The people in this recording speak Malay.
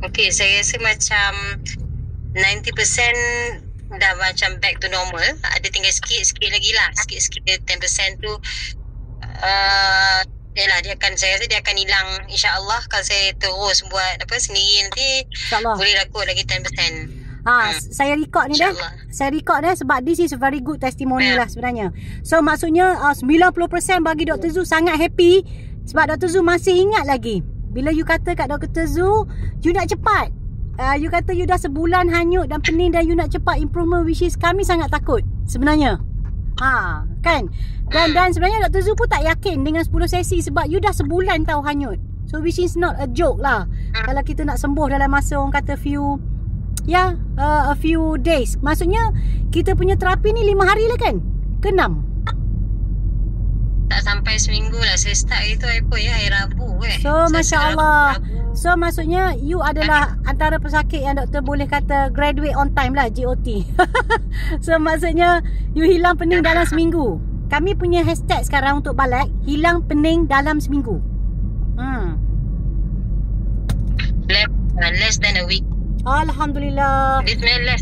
Okay, saya rasa macam 90% dah macam back to normal. Ada tinggal sikit lagi lah. Sikit 10% tu yalah, saya rasa dia akan hilang insya-Allah kalau saya terus buat sendiri nanti. Boleh rakut lagi 10%. Saya record ni dah. Saya record dah sebab this is a very good testimony lah sebenarnya. So maksudnya 90% bagi Dr. Zu sangat happy sebab Dr. Zu masih ingat lagi bila you kata kat Dr. Zu you nak cepat. You kata you dah sebulan hanyut dan pening dan you nak cepat improvement, which is kami sangat takut sebenarnya. Kan? Dan sebenarnya Dr. Zu pun tak yakin dengan 10 sesi sebab you dah sebulan tahu hanyut. So which is not a joke lah. Kalau kita nak sembuh dalam masa orang kata a few days. Maksudnya kita punya terapi ni 5 hari lah kan? Ke 6? Tak sampai seminggu lah. Saya start itu hari Rabu So Masya Allah. So maksudnya you adalah antara pesakit yang doktor boleh kata graduate on time lah, GOT. So maksudnya you hilang pening dalam seminggu. Kami punya hashtag sekarang untuk balik, hilang pening dalam seminggu. Less than a week. Alhamdulillah. Less